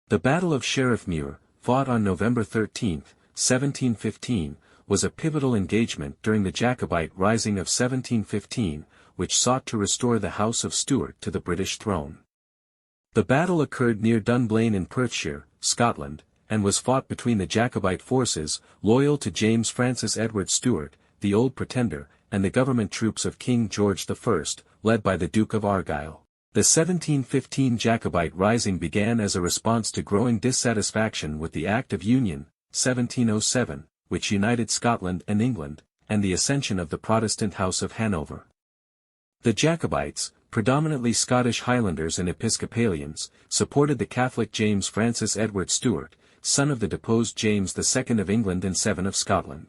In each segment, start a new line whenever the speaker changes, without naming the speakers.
The Battle of Sheriffmuir, fought on November 13, 1715, was a pivotal engagement during the Jacobite Rising of 1715, which sought to restore the House of Stuart to the British throne. The battle occurred near Dunblane in Perthshire, Scotland, and was fought between the Jacobite forces, loyal to James Francis Edward Stuart, the Old Pretender, and the government troops of King George I, led by the Duke of Argyll. The 1715 Jacobite Rising began as a response to growing dissatisfaction with the Act of Union, 1707, which united Scotland and England, and the ascension of the Protestant House of Hanover. The Jacobites, predominantly Scottish Highlanders and Episcopalians, supported the Catholic James Francis Edward Stuart, son of the deposed James II of England and VII of Scotland.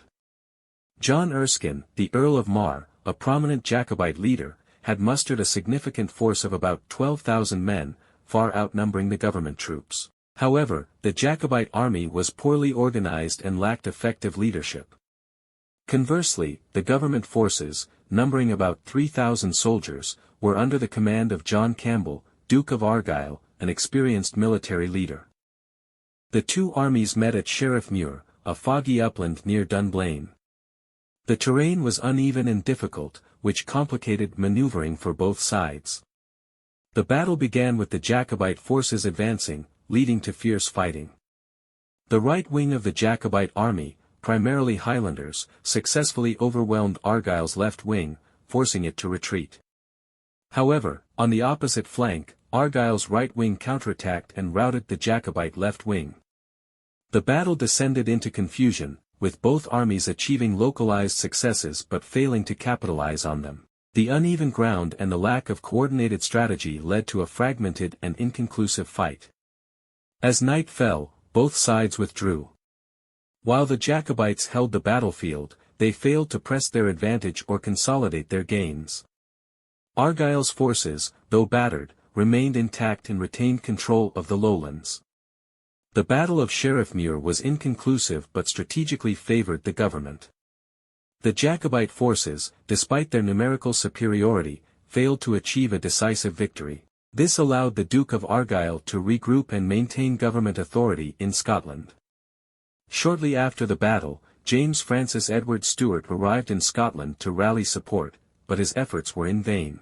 John Erskine, the Earl of Mar, a prominent Jacobite leader, had mustered a significant force of about 12,000 men, far outnumbering the government troops. However, the Jacobite army was poorly organized and lacked effective leadership. Conversely, the government forces, numbering about 3,000 soldiers, were under the command of John Campbell, Duke of Argyll, an experienced military leader. The two armies met at Sheriffmuir, a foggy upland near Dunblane. The terrain was uneven and difficult, which complicated maneuvering for both sides. The battle began with the Jacobite forces advancing, leading to fierce fighting. The right wing of the Jacobite army, primarily Highlanders, successfully overwhelmed Argyll's left wing, forcing it to retreat. However, on the opposite flank, Argyll's right wing counterattacked and routed the Jacobite left wing. The battle descended into confusion, with both armies achieving localized successes but failing to capitalize on them. The uneven ground and the lack of coordinated strategy led to a fragmented and inconclusive fight. As night fell, both sides withdrew. While the Jacobites held the battlefield, they failed to press their advantage or consolidate their gains. Argyll's forces, though battered, remained intact and retained control of the lowlands. The Battle of Sheriffmuir was inconclusive but strategically favored the government. The Jacobite forces, despite their numerical superiority, failed to achieve a decisive victory. This allowed the Duke of Argyll to regroup and maintain government authority in Scotland. Shortly after the battle, James Francis Edward Stuart arrived in Scotland to rally support, but his efforts were in vain.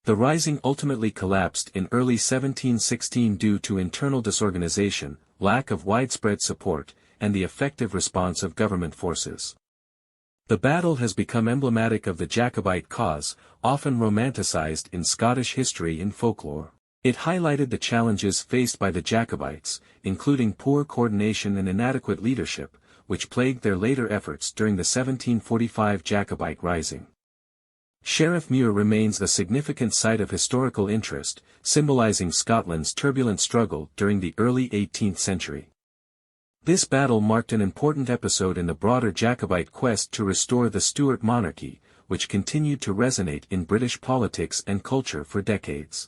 The rising ultimately collapsed in early 1716 due to internal disorganization, lack of widespread support, and the effective response of government forces. The battle has become emblematic of the Jacobite cause, often romanticized in Scottish history and folklore. It highlighted the challenges faced by the Jacobites, including poor coordination and inadequate leadership, which plagued their later efforts during the 1745 Jacobite Rising. Sheriffmuir remains a significant site of historical interest, symbolizing Scotland's turbulent struggle during the early 18th century. This battle marked an important episode in the broader Jacobite quest to restore the Stuart monarchy, which continued to resonate in British politics and culture for decades.